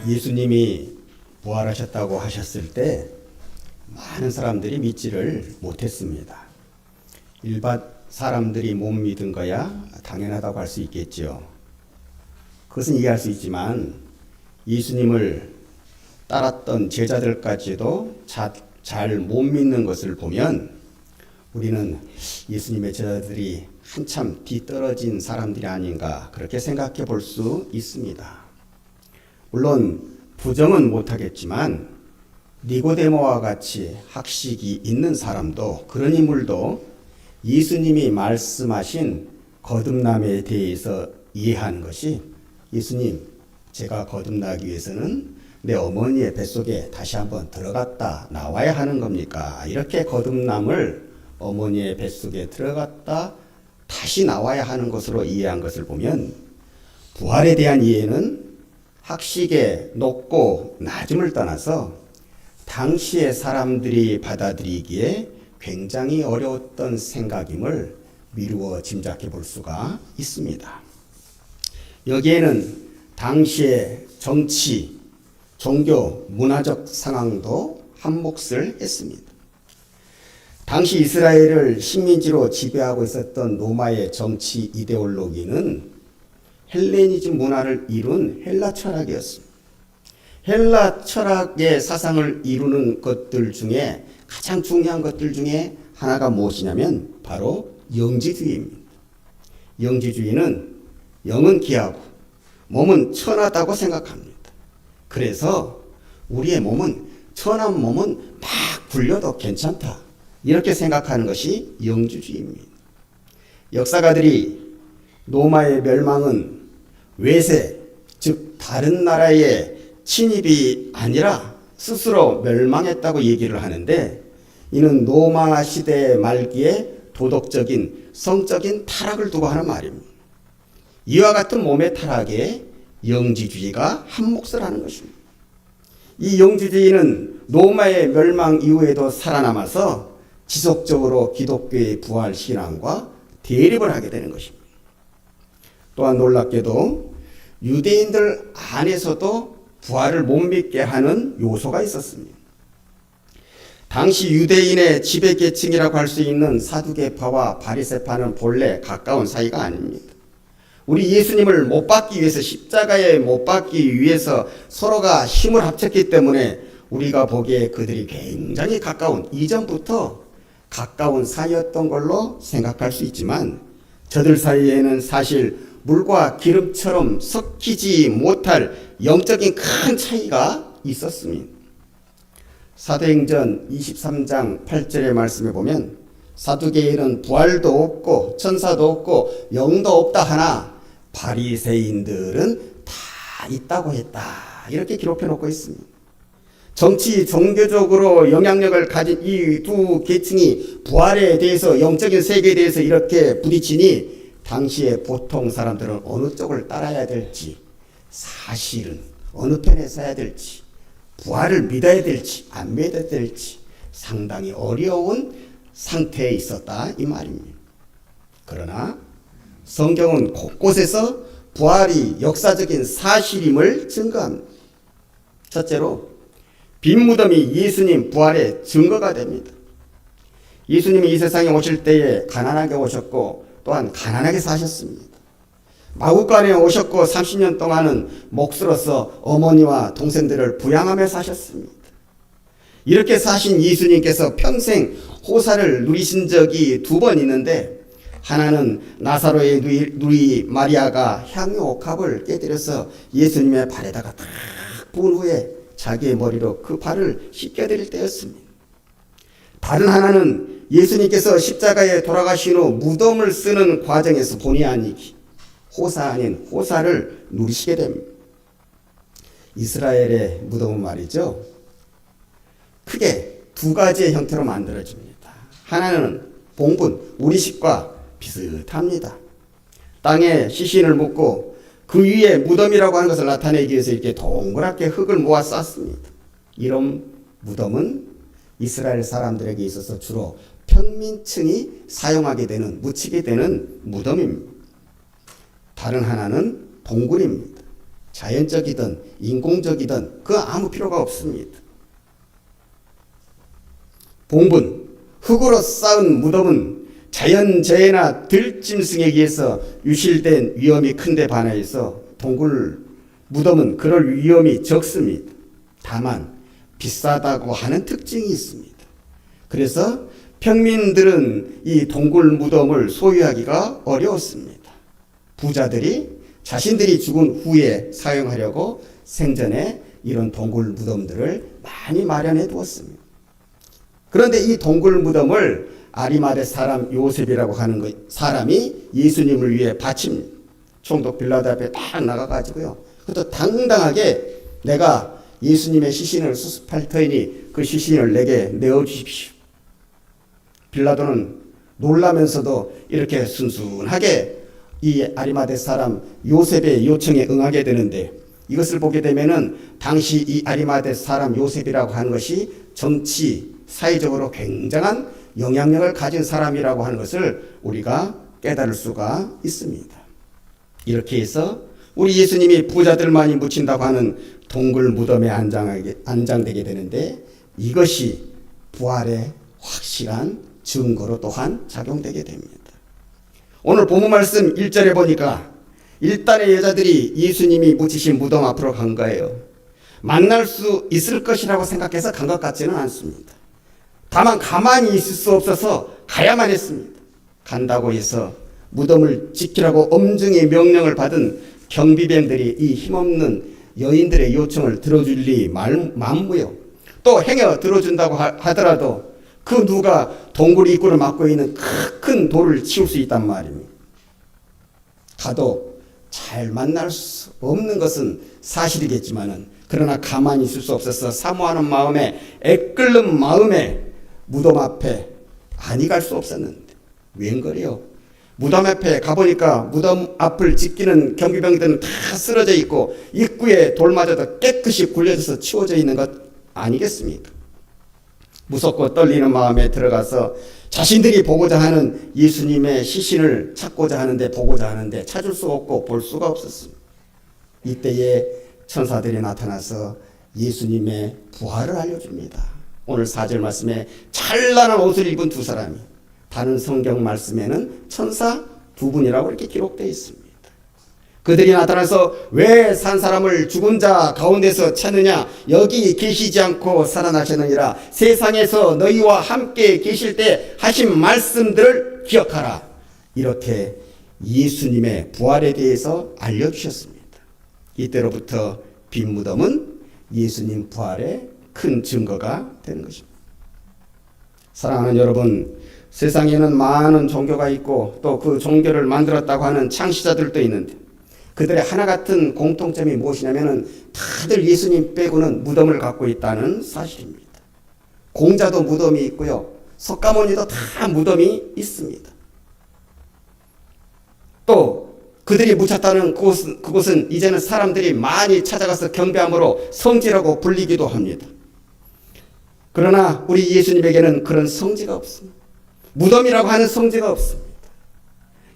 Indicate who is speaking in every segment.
Speaker 1: 예수님이 부활하셨다고 하셨을 때 많은 사람들이 믿지를 못했습니다. 일반 사람들이 못 믿은 거야 당연하다고 할 수 있겠죠. 그것은 이해할 수 있지만 예수님을 따랐던 제자들까지도 잘 못 믿는 것을 보면 우리는 예수님의 제자들이 한참 뒤떨어진 사람들이 아닌가 그렇게 생각해 볼 수 있습니다. 물론 부정은 못하겠지만 니고데모와 같이 학식이 있는 사람도 그런 인물도 예수님이 말씀하신 거듭남에 대해서 이해하는 것이 예수님, 제가 거듭나기 위해서는 내 어머니의 뱃속에 다시 한번 들어갔다 나와야 하는 겁니까? 이렇게 거듭남을 어머니의 뱃속에 들어갔다 다시 나와야 하는 것으로 이해한 것을 보면 부활에 대한 이해는 학식의 높고 낮음을 떠나서 당시의 사람들이 받아들이기에 굉장히 어려웠던 생각임을 미루어 짐작해 볼 수가 있습니다. 여기에는 당시의 정치, 종교, 문화적 상황도 한몫을 했습니다. 당시 이스라엘을 식민지로 지배하고 있었던 로마의 정치 이데올로기는 헬레니즘 문화를 이룬 헬라 철학이었습니다. 헬라 철학의 사상을 이루는 것들 중에 가장 중요한 것들 중에 하나가 무엇이냐면 바로 영지주의입니다. 영지주의는 영은 귀하고 몸은 천하다고 생각합니다. 그래서 우리의 몸은 천한 몸은 막 굴려도 괜찮다. 이렇게 생각하는 것이 영지주의입니다. 역사가들이 로마의 멸망은 외세, 즉 다른 나라의 침입이 아니라 스스로 멸망했다고 얘기를 하는데 이는 로마 시대 말기에 도덕적인 성적인 타락을 두고 하는 말입니다. 이와 같은 몸의 타락에 영지주의가 한몫을 하는 것입니다. 이 영지주의는 로마의 멸망 이후에도 살아남아서 지속적으로 기독교의 부활 신앙과 대립을 하게 되는 것입니다. 또한 놀랍게도 유대인들 안에서도 부활을 못 믿게 하는 요소가 있었습니다. 당시 유대인의 지배계층이라고 할 수 있는 사두개파와 바리새파는 본래 가까운 사이가 아닙니다. 우리 예수님을 못 박기 위해서 십자가에 못 박기 위해서 서로가 힘을 합쳤기 때문에 우리가 보기에 그들이 굉장히 가까운 이전부터 가까운 사이였던 걸로 생각할 수 있지만 저들 사이에는 사실 물과 기름처럼 섞이지 못할 영적인 큰 차이가 있었습니다. 사도행전 23장 8절의 말씀에 보면 사두개인은 부활도 없고 천사도 없고 영도 없다 하나 바리새인들은 다 있다고 했다. 이렇게 기록해 놓고 있습니다. 정치, 종교적으로 영향력을 가진 이 두 계층이 부활에 대해서 영적인 세계에 대해서 이렇게 부딪히니 당시에 보통 사람들은 어느 쪽을 따라야 될지 사실은 어느 편에 서야 될지 부활을 믿어야 될지 안 믿어야 될지 상당히 어려운 상태에 있었다 이 말입니다. 그러나 성경은 곳곳에서 부활이 역사적인 사실임을 증거합니다. 첫째로 빈 무덤이 예수님 부활의 증거가 됩니다. 예수님이 이 세상에 오실 때에 가난하게 오셨고 또한 가난하게 사셨습니다. 마구간에 오셨고 30년 동안은 몫으로서 어머니와 동생들을 부양하며 사셨습니다. 이렇게 사신 예수님께서 평생 호사를 누리신 적이 두 번 있는데 하나는 나사로의 누이 마리아가 향유 옥합을 깨뜨려서 예수님의 발에다가 탁 부은 후에 자기의 머리로 그 발을 씻겨드릴 때였습니다. 다른 하나는 예수님께서 십자가에 돌아가신 후 무덤을 쓰는 과정에서 본의 아니게 호사 아닌 호사를 누리시게 됩니다. 이스라엘의 무덤은 말이죠. 크게 두 가지의 형태로 만들어집니다. 하나는 봉분, 우리식과 비슷합니다. 땅에 시신을 묻고 그 위에 무덤이라고 하는 것을 나타내기 위해서 이렇게 동그랗게 흙을 모아 쌓습니다. 이런 무덤은 이스라엘 사람들에게 있어서 주로 평민층이 사용하게 되는, 묻히게 되는 무덤입니다. 다른 하나는 봉군입니다. 자연적이든 인공적이든 그 아무 필요가 없습니다. 봉분, 흙으로 쌓은 무덤은 자연재해나 들짐승에 의해서 유실된 위험이 큰데 반하여서 동굴 무덤은 그럴 위험이 적습니다. 다만 비싸다고 하는 특징이 있습니다. 그래서 평민들은 이 동굴 무덤을 소유하기가 어려웠습니다. 부자들이 자신들이 죽은 후에 사용하려고 생전에 이런 동굴 무덤들을 많이 마련해 두었습니다. 그런데 이 동굴 무덤을 아리마대 사람 요셉이라고 하는 사람이 예수님을 위해 바칩니다. 총독 빌라도 앞에 딱 나가가지고요. 그것도 당당하게 내가 예수님의 시신을 수습할 터이니 그 시신을 내게 내어주십시오. 빌라도는 놀라면서도 이렇게 순순하게 이 아리마대 사람 요셉의 요청에 응하게 되는데, 이것을 보게 되면은 당시 이 아리마대 사람 요셉이라고 하는 것이 정치, 사회적으로 굉장한 영향력을 가진 사람이라고 하는 것을 우리가 깨달을 수가 있습니다. 이렇게 해서 우리 예수님이 부자들만이 묻힌다고 하는 동굴 무덤에 안장되게 되는데, 이것이 부활의 확실한 증거로 또한 작용되게 됩니다. 오늘 본문 말씀 1절에 보니까 일단의 여자들이 예수님이 묻히신 무덤 앞으로 간 거예요. 만날 수 있을 것이라고 생각해서 간 것 같지는 않습니다. 다만 가만히 있을 수 없어서 가야만 했습니다. 간다고 해서 무덤을 지키라고 엄중히 명령을 받은 경비병들이 이 힘없는 여인들의 요청을 들어줄 리 만무요. 또 행여 들어준다고 하더라도 그 누가 동굴 입구를 막고 있는 큰 돌을 치울 수 있단 말입니다. 가도 잘 만날 수 없는 것은 사실이겠지만은, 그러나 가만히 있을 수 없어서 사모하는 마음에, 애끓는 마음에 무덤 앞에 아니 갈 수 없었는데 웬걸이요. 무덤 앞에 가보니까 무덤 앞을 지키는 경비병들은 다 쓰러져 있고 입구에 돌마저도 깨끗이 굴려져서 치워져 있는 것 아니겠습니까? 무섭고 떨리는 마음에 들어가서 자신들이 보고자 하는 예수님의 시신을 찾고자 하는데, 보고자 하는데 찾을 수가 없고 볼 수가 없었습니다. 이때에 천사들이 나타나서 예수님의 부활을 알려줍니다. 오늘 4절 말씀에 찬란한 옷을 입은 두 사람이, 다른 성경 말씀에는 천사 두 분이라고 이렇게 기록되어 있습니다. 그들이 나타나서 왜 산 사람을 죽은 자 가운데서 찾느냐, 여기 계시지 않고 살아나셨느니라, 세상에서 너희와 함께 계실 때 하신 말씀들을 기억하라, 이렇게 예수님의 부활에 대해서 알려주셨습니다. 이때로부터 빈 무덤은 예수님 부활의 큰 증거가 되는 것입니다. 사랑하는 여러분, 세상에는 많은 종교가 있고 또 그 종교를 만들었다고 하는 창시자들도 있는데, 그들의 하나 같은 공통점이 무엇이냐면은 다들 예수님 빼고는 무덤을 갖고 있다는 사실입니다. 공자도 무덤이 있고요, 석가모니도 다 무덤이 있습니다. 또 그들이 묻혔다는 그곳은 이제는 사람들이 많이 찾아가서 경배함으로 성지라고 불리기도 합니다. 그러나 우리 예수님에게는 그런 성지가 없습니다. 무덤이라고 하는 성지가 없습니다.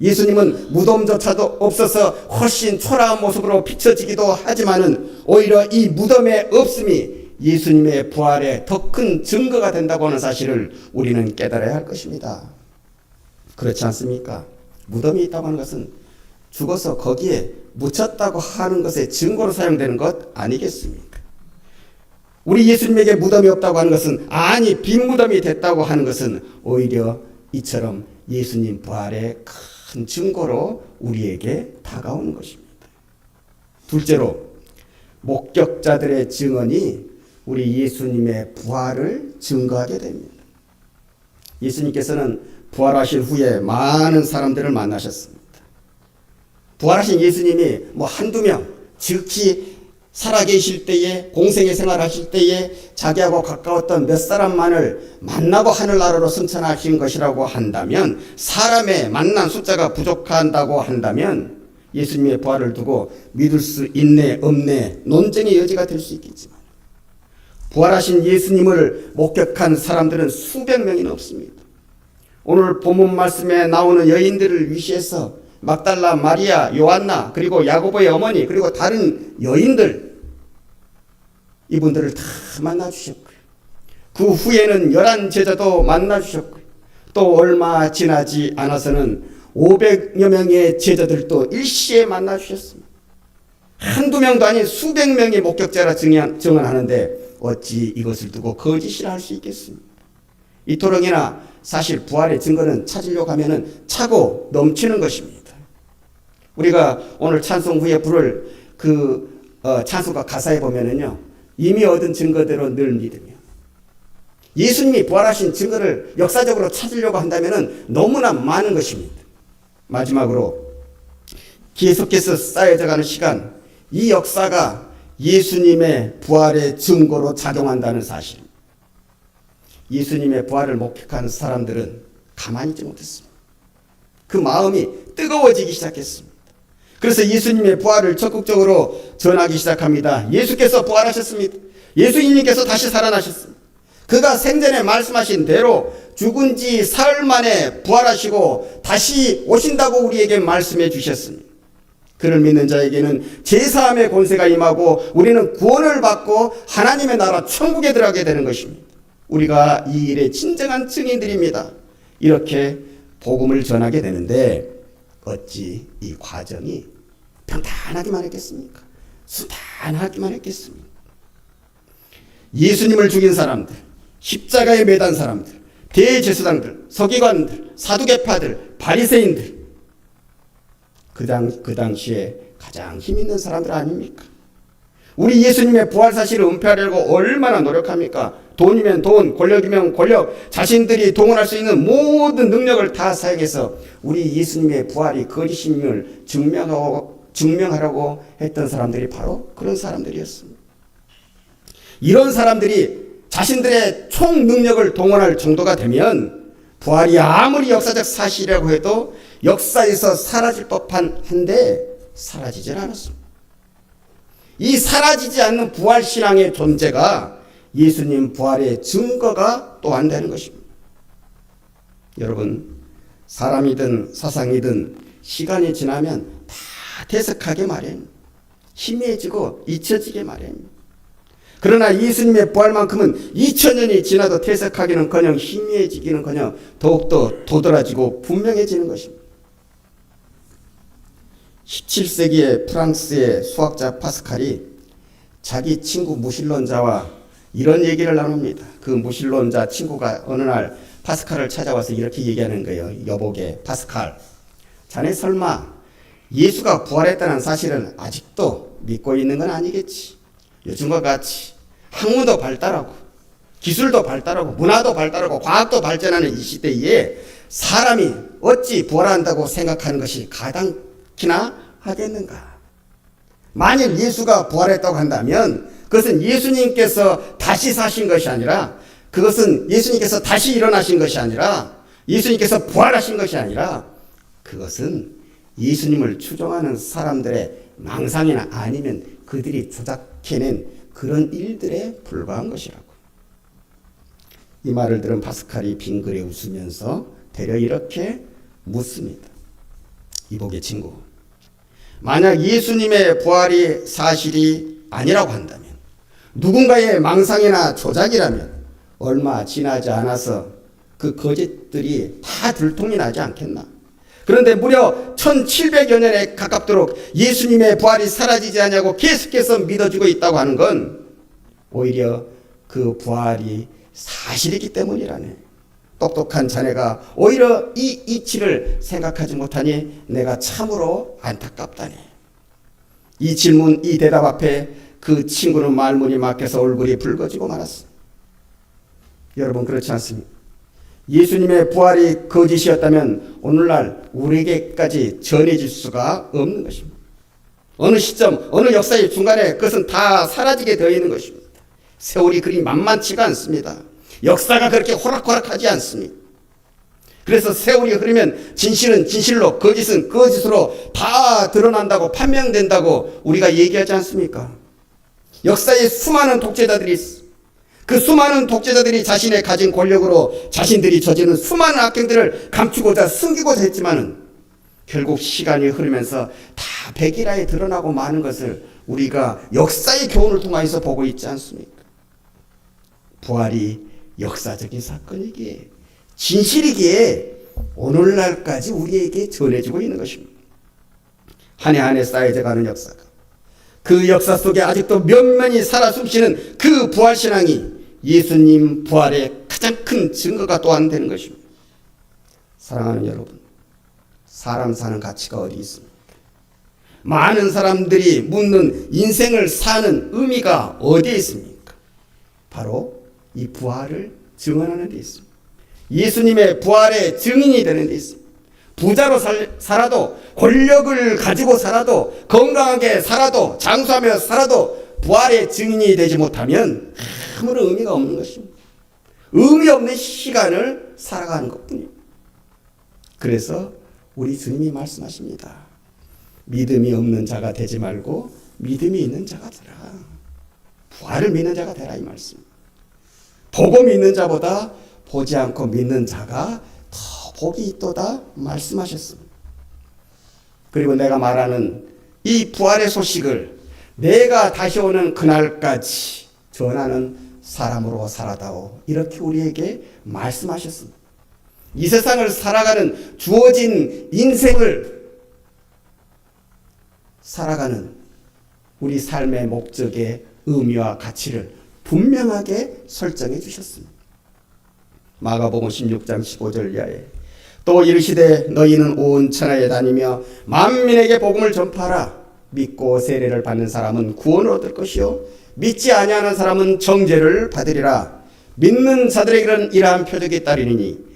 Speaker 1: 예수님은 무덤조차도 없어서 훨씬 초라한 모습으로 비춰지기도 하지만은 오히려 이 무덤의 없음이 예수님의 부활의 더 큰 증거가 된다고 하는 사실을 우리는 깨달아야 할 것입니다. 그렇지 않습니까? 무덤이 있다고 하는 것은 죽어서 거기에 묻혔다고 하는 것의 증거로 사용되는 것 아니겠습니까? 우리 예수님에게 무덤이 없다고 하는 것은, 아니 빈 무덤이 됐다고 하는 것은 오히려 이처럼 예수님 부활의 큰 증거로 우리에게 다가오는 것입니다. 둘째로, 목격자들의 증언이 우리 예수님의 부활을 증거하게 됩니다. 예수님께서는 부활하신 후에 많은 사람들을 만나셨습니다. 부활하신 예수님이 한두 명, 즉시 살아계실 때에, 공생의 생활하실 때에 자기하고 가까웠던 몇 사람만을 만나고 하늘나라로 승천하신 것이라고 한다면, 사람의 만난 숫자가 부족한다고 한다면 예수님의 부활을 두고 믿을 수 있네 없네 논쟁의 여지가 될 수 있겠지만, 부활하신 예수님을 목격한 사람들은 수백 명이 넘습니다. 오늘 본문 말씀에 나오는 여인들을 위시해서 막달라 마리아, 요한나, 그리고 야고보의 어머니, 그리고 다른 여인들, 이분들을 다 만나주셨고요. 그 후에는 11제자도 만나주셨고요. 또 얼마 지나지 않아서는 500여 명의 제자들도 일시에 만나주셨습니다. 한두 명도 아닌 수백 명의 목격자라 증언하는데 어찌 이것을 두고 거짓이라 할 수 있겠습니까? 이토록이나 사실 부활의 증거는 찾으려고 하면은 차고 넘치는 것입니다. 우리가 오늘 찬송 후에 부를 찬송가 가사에 보면은요, 이미 얻은 증거대로 늘 믿으며, 예수님이 부활하신 증거를 역사적으로 찾으려고 한다면은 너무나 많은 것입니다. 마지막으로 계속해서 쌓여져가는 시간, 이 역사가 예수님의 부활의 증거로 작용한다는 사실. 예수님의 부활을 목격하는 사람들은 가만히 있지 못했습니다. 그 마음이 뜨거워지기 시작했습니다. 그래서 예수님의 부활을 적극적으로 전하기 시작합니다. 예수께서 부활하셨습니다. 예수님께서 다시 살아나셨습니다. 그가 생전에 말씀하신 대로 죽은 지 사흘 만에 부활하시고 다시 오신다고 우리에게 말씀해 주셨습니다. 그를 믿는 자에게는 제사함의 권세가 임하고 우리는 구원을 받고 하나님의 나라 천국에 들어가게 되는 것입니다. 우리가 이 일의 진정한 증인들입니다. 이렇게 복음을 전하게 되는데 어찌 이 과정이 평탄하기만 했겠습니까? 순탄하기만 했겠습니까? 예수님을 죽인 사람들, 십자가에 매단 사람들, 대제사장들, 서기관들, 사두개파들, 바리새인들, 그 당시에 가장 힘 있는 사람들 아닙니까? 우리 예수님의 부활 사실을 은폐하려고 얼마나 노력합니까? 돈이면 돈, 권력이면 권력, 자신들이 동원할 수 있는 모든 능력을 다 사용해서 우리 예수님의 부활이 거짓임을 증명하려고 했던 사람들이 바로 그런 사람들이었습니다. 이런 사람들이 자신들의 총 능력을 동원할 정도가 되면 부활이 아무리 역사적 사실이라고 해도 역사에서 사라질 법한 한데 사라지질 않았습니다. 이 사라지지 않는 부활신앙의 존재가 예수님 부활의 증거가 또 안 되는 것입니다. 여러분, 사람이든 사상이든 시간이 지나면 다 퇴색하게 마련입니다. 희미해지고 잊혀지게 마련입니다. 그러나 예수님의 부활만큼은 2000년이 지나도 퇴색하기는커녕 희미해지기는커녕 더욱더 도드라지고 분명해지는 것입니다. 17세기의 프랑스의 수학자 파스칼이 자기 친구 무신론자와 이런 얘기를 나눕니다. 그 무신론자 친구가 어느 날 파스칼을 찾아와서 이렇게 얘기하는 거예요. 여보게, 파스칼, 자네 설마 예수가 부활했다는 사실은 아직도 믿고 있는 건 아니겠지? 요즘과 같이 학문도 발달하고 기술도 발달하고 문화도 발달하고 과학도 발전하는 이 시대에 사람이 어찌 부활한다고 생각하는 것이 가당키나 하겠는가? 만일 예수가 부활했다고 한다면 그것은 예수님께서 다시 사신 것이 아니라, 그것은 예수님께서 다시 일어나신 것이 아니라, 예수님께서 부활하신 것이 아니라, 그것은 예수님을 추종하는 사람들의 망상이나 아니면 그들이 조작해낸 그런 일들에 불과한 것이라고. 이 말을 들은 파스칼이 빙그레 웃으면서 대려 이렇게 묻습니다. 이복의 친구, 만약 예수님의 부활이 사실이 아니라고 한다면, 누군가의 망상이나 조작이라면 얼마 지나지 않아서 그 거짓들이 다 들통이 나지 않겠나? 그런데 무려 1700여 년에 가깝도록 예수님의 부활이 사라지지 않냐고 계속해서 믿어주고 있다고 하는 건 오히려 그 부활이 사실이기 때문이라네. 똑똑한 자네가 오히려 이 이치를 생각하지 못하니 내가 참으로 안타깝다네. 이 질문, 이 대답 앞에 그 친구는 말문이 막혀서 얼굴이 붉어지고 말았습니다. 여러분, 그렇지 않습니까? 예수님의 부활이 거짓이었다면 오늘날 우리에게까지 전해질 수가 없는 것입니다. 어느 시점, 어느 역사의 중간에 그것은 다 사라지게 되어 있는 것입니다. 세월이 그리 만만치가 않습니다. 역사가 그렇게 호락호락하지 않습니다. 그래서 세월이 흐르면 진실은 진실로, 거짓은 거짓으로 다 드러난다고, 판명된다고 우리가 얘기하지 않습니까? 역사에 수많은 독재자들이 있어. 그 수많은 독재자들이 자신의 가진 권력으로 자신들이 저지른 수많은 악행들을 감추고자 숨기고자 했지만은 결국 시간이 흐르면서 다 백일화에 드러나고 마는 것을 우리가 역사의 교훈을 통하여서 보고 있지 않습니까? 부활이 역사적인 사건이기에 진실이기에 오늘날까지 우리에게 전해지고 있는 것입니다. 한 해 한 해 쌓여져가는 역사가, 그 역사 속에 아직도 면면히 살아 숨쉬는 그 부활신앙이 예수님 부활의 가장 큰 증거가 또한 되는 것입니다. 사랑하는 여러분, 사람 사는 가치가 어디 있습니까? 많은 사람들이 묻는 인생을 사는 의미가 어디에 있습니까? 바로 이 부활을 증언하는 데 있습니다. 예수님의 부활의 증인이 되는 데 있습니다. 부자로 살아도, 권력을 가지고 살아도, 건강하게 살아도, 장수하며 살아도 부활의 증인이 되지 못하면 아무런 의미가 없는 것입니다. 의미 없는 시간을 살아가는 것뿐입니다. 그래서 우리 주님이 말씀하십니다. 믿음이 없는 자가 되지 말고 믿음이 있는 자가 되라. 부활을 믿는 자가 되라, 이 말씀. 보고 믿는 자보다 보지 않고 믿는 자가 더 복이 있도다 말씀하셨습니다. 그리고 내가 말하는 이 부활의 소식을 내가 다시 오는 그날까지 전하는 사람으로 살아다오, 이렇게 우리에게 말씀하셨습니다. 이 세상을 살아가는 주어진 인생을 살아가는 우리 삶의 목적의 의미와 가치를 분명하게 설정해 주셨습니다. 마가복음 16장 15절 이하에 또 이르시되 너희는 온 천하에 다니며 만민에게 복음을 전파하라. 믿고 세례를 받는 사람은 구원을 얻을 것이요 믿지 아니하는 사람은 정죄를 받으리라. 믿는 자들에게는 이러한 표적이 따르리니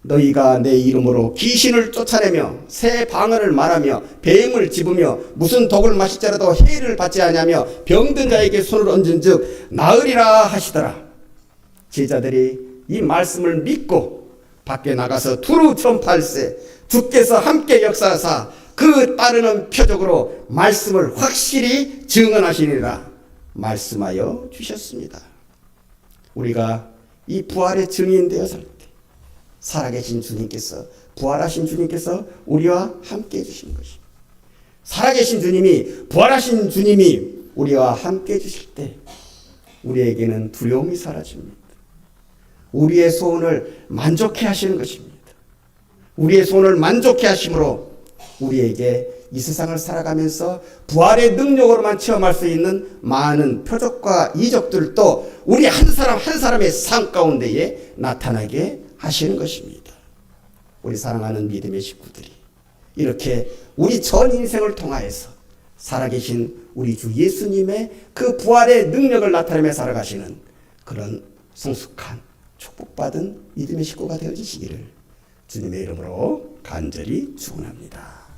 Speaker 1: 너희가 내 이름으로 귀신을 쫓아내며 새 방언을 말하며 뱀을 집으며 무슨 독을 마실지라도 해를 받지 아니하며 병든 자에게 손을 얹은즉 나으리라 하시더라. 제자들이 이 말씀을 믿고 밖에 나가서 두루 전파할세 주께서 함께 역사하사 그 따르는 표적으로 말씀을 확실히 증언하시니라 말씀하여 주셨습니다. 우리가 이 부활의 증인 되어서 살아계신 주님께서, 부활하신 주님께서 우리와 함께 해주신 것입니다. 살아계신 주님이, 부활하신 주님이 우리와 함께 해주실 때 우리에게는 두려움이 사라집니다. 우리의 소원을 만족해 하시는 것입니다. 우리의 소원을 만족해 하심으로 우리에게 이 세상을 살아가면서 부활의 능력으로만 체험할 수 있는 많은 표적과 이적들도 우리 한 사람 한 사람의 삶 가운데에 나타나게 하시는 것입니다. 우리 사랑하는 믿음의 식구들이 이렇게 우리 전 인생을 통하여서 살아계신 우리 주 예수님의 그 부활의 능력을 나타내며 살아가시는 그런 성숙한 축복받은 믿음의 식구가 되어주시기를 주님의 이름으로 간절히 축원합니다.